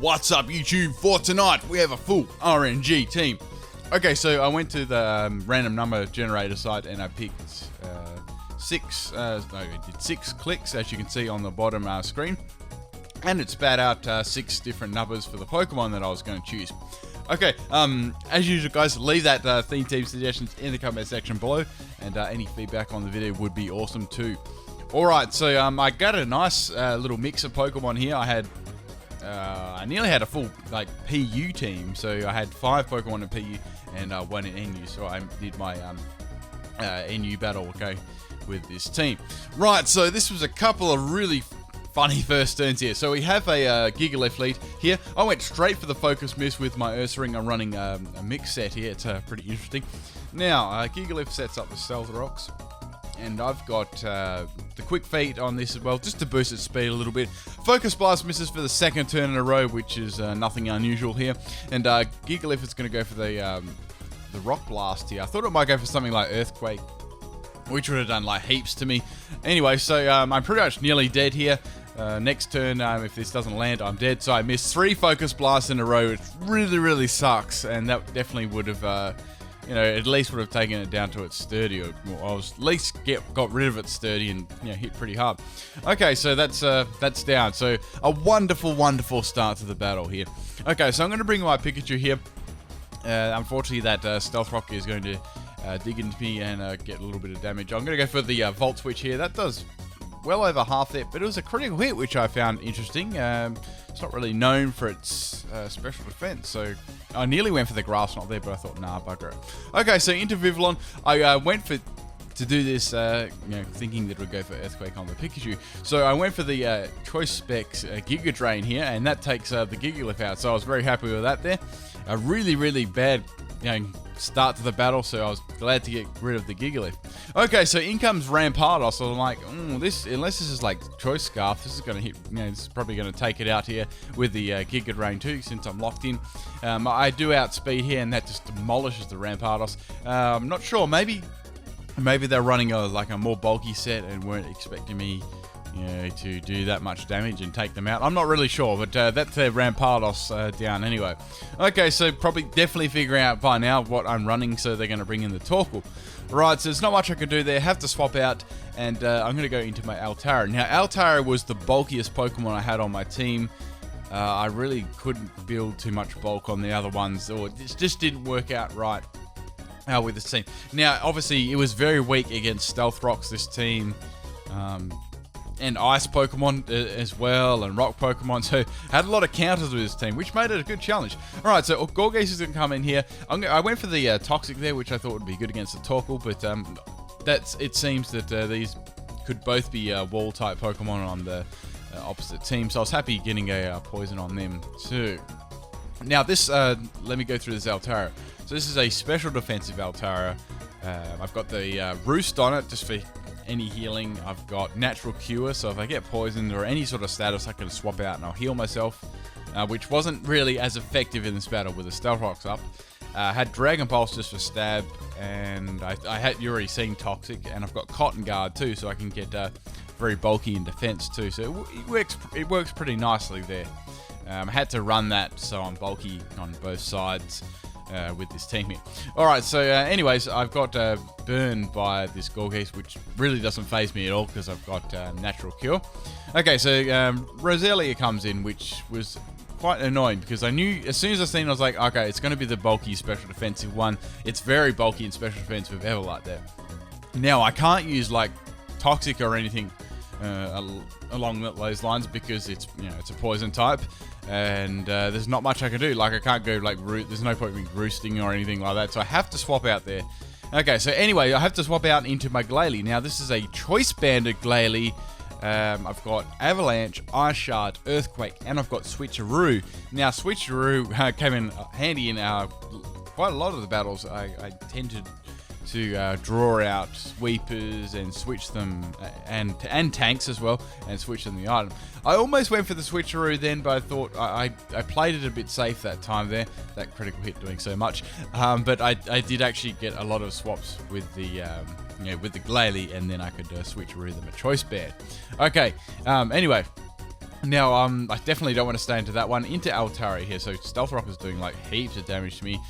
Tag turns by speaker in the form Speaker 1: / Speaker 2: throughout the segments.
Speaker 1: What's up, YouTube? For tonight, we have a full RNG team. Okay, so I went to the random number generator site and I picked six clicks, as you can see on the bottom screen. And it spat out 6 different numbers for the Pokemon that I was going to choose. Okay, as usual, guys, leave that theme team suggestions in the comment section below, and any feedback on the video would be awesome too. Alright, so I got a nice little mix of Pokemon here. I nearly had a full PU team, so I had 5 Pokemon in PU and 1 in NU, so I did my NU battle, okay, with this team. Right, so this was a couple of really funny first turns here. So we have a Gigalith lead here. I went straight for the Focus Miss with my Ursaring. I'm running a mix set here. It's pretty interesting. Now, Gigalith sets up the Stealth Rocks, and I've got the Quick Feet on this as well, just to boost its speed a little bit. Focus Blast misses for the 2nd turn in a row, which is nothing unusual here. And Gigalith is going to go for the Rock Blast here. I thought it might go for something like Earthquake, which would have done like heaps to me. Anyway, so I'm pretty much nearly dead here. Next turn, if this doesn't land, I'm dead. So I missed 3 Focus Blasts in a row, which really sucks. And that definitely would have, at least would have taken it down to its sturdy, or I was at least got rid of its sturdy and hit pretty hard. Okay, so that's down. So a wonderful start to the battle here. Okay, so I'm going to bring my Pikachu here. Unfortunately, that Stealth Rock is going to dig into me and get a little bit of damage. I'm going to go for the Volt Switch here. That does well over half that, but it was a critical hit, which I found interesting. It's not really known for its special defense, so I nearly went for the Grass Knot there, but I thought, nah, bugger it. Okay, so into Vivillon, I went to do this, thinking that it would go for Earthquake on the Pikachu. So I went for the Choice Specs Giga Drain here, and that takes the Gigalith out, so I was very happy with that there. A really bad start to the battle, so I was glad to get rid of the Gigalith. Okay, so in comes Rampardos, so I'm like, unless this is like Choice Scarf, this is going to hit, this is probably going to take it out here with the Giga Drain too, since I'm locked in. I do outspeed here, and that just demolishes the Rampardos. I'm not sure, maybe they're running a more bulky set and weren't expecting me to do that much damage and take them out. I'm not really sure, but that's their Rampardos down anyway. Okay, so definitely figuring out by now what I'm running, so they're going to bring in the Torkoal. Right, so there's not much I can do there. Have to swap out, and I'm going to go into my Altara. Now, Altara was the bulkiest Pokemon I had on my team. I really couldn't build too much bulk on the other ones, or it just didn't work out right with this team. Now, obviously, it was very weak against Stealth Rocks, this team. And Ice Pokemon as well, and Rock Pokemon, so had a lot of counters with this team, which made it a good challenge. Alright, so Gorgeous is going to come in here. I went for the Toxic there, which I thought would be good against the Torkoal, but it seems that these could both be Wall-type Pokemon on the opposite team, so I was happy getting a Poison on them too. Now this, let me go through this Altara. So this is a special defensive Altara. I've got the Roost on it, just for any healing. I've got Natural Cure, so if I get poisoned or any sort of status, I can swap out and I'll heal myself, which wasn't really as effective in this battle with the Stealth Rocks up. Had Dragon Pulse just for stab, and you already seen Toxic, and I've got Cotton Guard too, so I can get very bulky in defense too, so it works pretty nicely there. I had to run that so I'm bulky on both sides with this team here. Alright, so anyways, I've got burned by this Gorgeous, which really doesn't faze me at all because I've got Natural Cure. Okay, so Roselia comes in, which was quite annoying because I knew, as soon as I seen it, I was like, okay, it's going to be the bulky special defensive one. It's very bulky in special defense with Everlight there. Now, I can't use like Toxic or anything along those lines because it's a poison type, and there's not much I can do. Like, I can't go like there's no point in roosting or anything like that, so I have to swap out there. Okay, so anyway, I have to swap out into my Glalie. Now this is a Choice Banded Glalie. I've got Avalanche, Ice Shard, Earthquake, and I've got Switcheroo. Now Switcheroo came in handy in quite a lot of the battles. I tended to draw out sweepers and switch them, and tanks as well, and switch them the item. I almost went for the Switcheroo then, but I thought I played it a bit safe that time there, that critical hit doing so much. But I did actually get a lot of swaps with the with the Glalie, and then I could Switcheroo them a Choice Band. Okay, anyway, Now, I definitely don't want to stay into that one. Into Altari here. So Stealth Rock is doing like heaps of damage to me.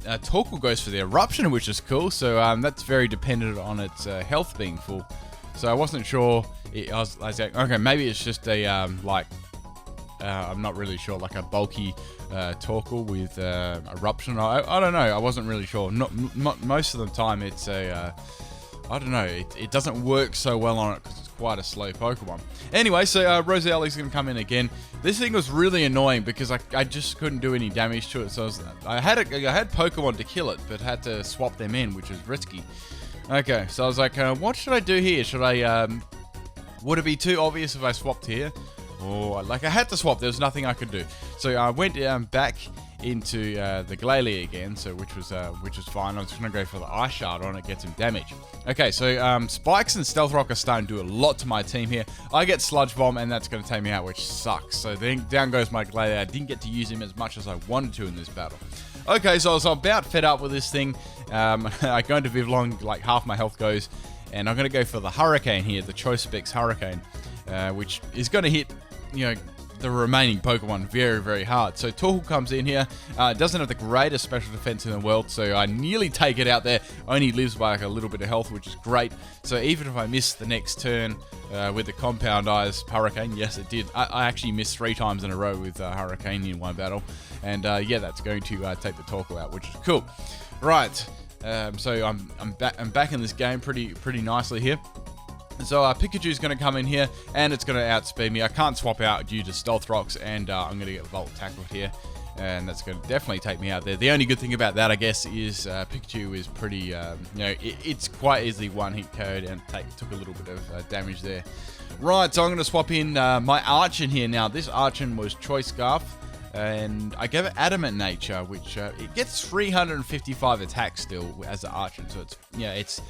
Speaker 1: Torkoal goes for the Eruption, which is cool. So that's very dependent on its health being full. So I wasn't sure. I was like, okay, maybe it's just a I'm not really sure, like a bulky Torkoal with Eruption. I don't know. I wasn't really sure. Not most of the time, it's a I don't know. It doesn't work so well on it because it's quite a slow Pokemon. Anyway, so Rosalie's going to come in again. This thing was really annoying because I just couldn't do any damage to it. So I had Pokemon to kill it, but had to swap them in, which was risky. Okay, so I was like, what should I do here? Should I, would it be too obvious if I swapped here? Or, like, I had to swap. There was nothing I could do. So I went back into the Glalie again, so which was fine. I was just going to go for the Ice Shard on it, get some damage. Okay, so Spikes and Stealth Rock are starting to do a lot to my team here. I get Sludge Bomb, and that's going to take me out, which sucks. So then down goes my Glalie. I didn't get to use him as much as I wanted to in this battle. Okay, so I was about fed up with this thing. I go into Vivillon, like half my health goes, and I'm going to go for the Hurricane here, the Choice Specs Hurricane, which is going to hit, you know, the remaining Pokemon very, very hard. So Torkoal comes in here. It doesn't have the greatest special defense in the world, so I nearly take it out there. Only lives by like a little bit of health, which is great. So even if I miss the next turn with the Compound Eyes Hurricane, yes, it did. I actually missed 3 times in a row with Hurricane in one battle. And yeah, that's going to take the Torkoal out, which is cool. Right, so I'm back in this game pretty nicely here. So Pikachu's going to come in here, and it's going to outspeed me. I can't swap out due to Stealth Rocks, and I'm going to get Volt Tackled here, and that's going to definitely take me out there. The only good thing about that, I guess, is Pikachu is pretty, you know, it's quite easily one-hit KO'd, and took a little bit of damage there. Right, so I'm going to swap in my Archon here. Now, this Archon was Choice Scarf, and I gave it Adamant Nature, which it gets 355 attack still as an Archon, so it's, yeah, it's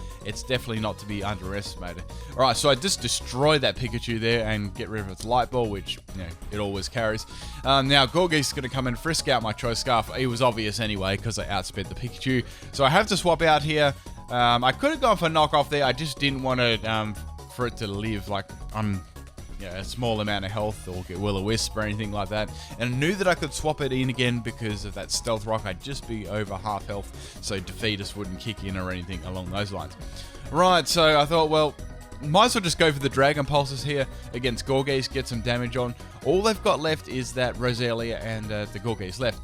Speaker 1: definitely not to be underestimated. All right, so I just destroyed that Pikachu there and get rid of its Light Ball, which, you know, it always carries. Now Gorgeist is going to come and frisk out my Choice Scarf. It was obvious anyway because I outsped the Pikachu, so I have to swap out here. I could have gone for knockoff there. I just didn't want to for it to live like a small amount of health or get Will-O-Wisp or anything like that. And I knew that I could swap it in again because of that Stealth Rock. I'd just be over half health, so Defeatus wouldn't kick in or anything along those lines. Right, so I thought, well, might as well just go for the Dragon Pulses here against Gorgeist, get some damage on. All they've got left is that Rosalia and the Gorgeist left.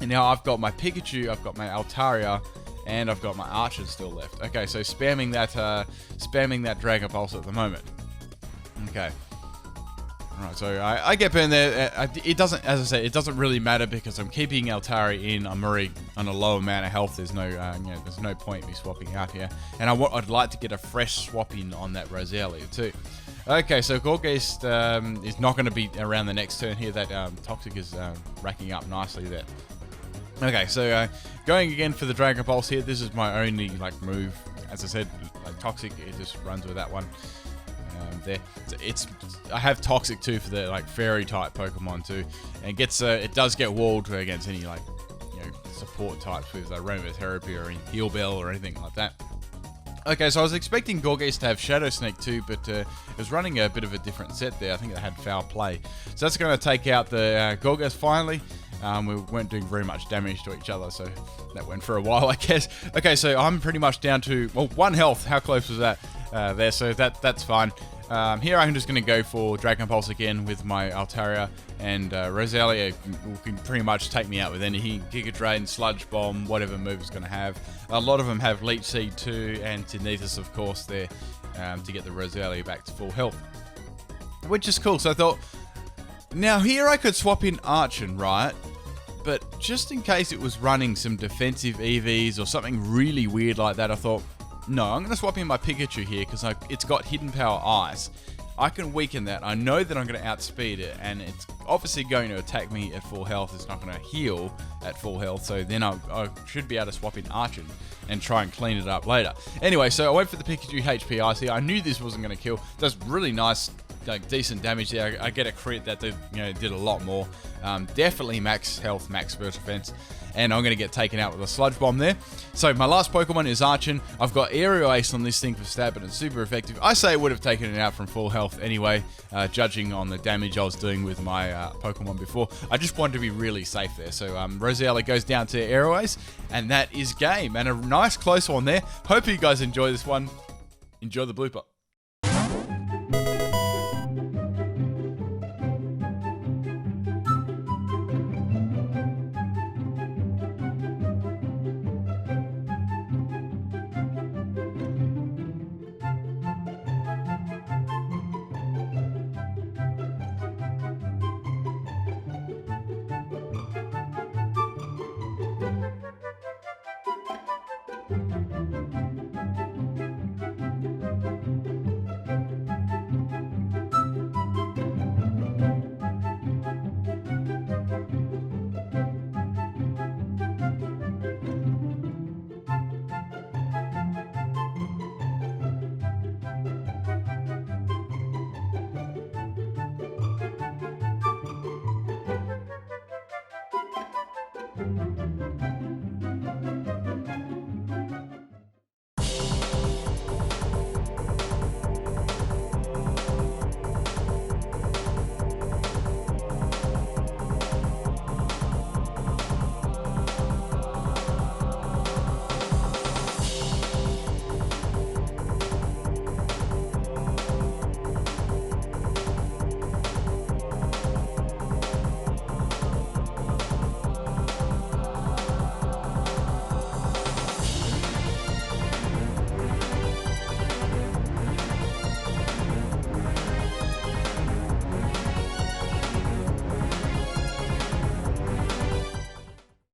Speaker 1: And now I've got my Pikachu, I've got my Altaria, and I've got my Archer still left. Okay, so spamming that Dragon Pulse at the moment. Okay. Alright, so I get burned there. It doesn't, as I said, it doesn't really matter because I'm keeping Altari in. I'm already on a low amount of health. There's no, there's no point me swapping out here. And I'd like to get a fresh swap in on that Rosalia too. Okay, so Gorgeist is not going to be around the next turn here. That Toxic is racking up nicely there. Okay, so going again for the Dragon Pulse here. This is my only like move. As I said, like Toxic, it just runs with that one. There, I have Toxic too for the like Fairy type Pokemon too, and it does get walled against any like support types with Aromatherapy or Heal Bell or anything like that. Okay, so I was expecting Gorgeist to have Shadow Snake too, but it was running a bit of a different set there. I think it had Foul Play, so that's going to take out the Gorgeist finally. We weren't doing very much damage to each other, so that went for a while, I guess. Okay, so I'm pretty much down to 1 health. How close was that? There, so that's fine. Here I'm just going to go for Dragon Pulse again with my Altaria, and Rosalia can pretty much take me out with anything. Giga Drain, Sludge Bomb, whatever move it's going to have. A lot of them have Leech Seed too, and Tinnitus of course there, to get the Rosalia back to full health. Which is cool, so I thought, now here I could swap in Archon, right? But just in case it was running some defensive EVs or something really weird like that, I thought, no, I'm going to swap in my Pikachu here because it's got Hidden Power Ice. I can weaken that. I know that I'm going to outspeed it, and it's obviously going to attack me at full health. It's not going to heal at full health, so then I should be able to swap in Archon and try and clean it up later. Anyway, so I went for the Pikachu HP Ice here. I knew this wasn't going to kill. Does really nice like decent damage there. I get a crit that did a lot more. Definitely max health, max burst defense. And I'm going to get taken out with a sludge bomb there. So my last Pokemon is Archon. I've got Aerial Ace on this thing for stab, and it's super effective. I say it would have taken it out from full health anyway, judging on the damage I was doing with my Pokemon before. I just wanted to be really safe there. So Roselia goes down to Aerial Ace, and that is game. And a nice close one there. Hope you guys enjoy this one. Enjoy the blooper.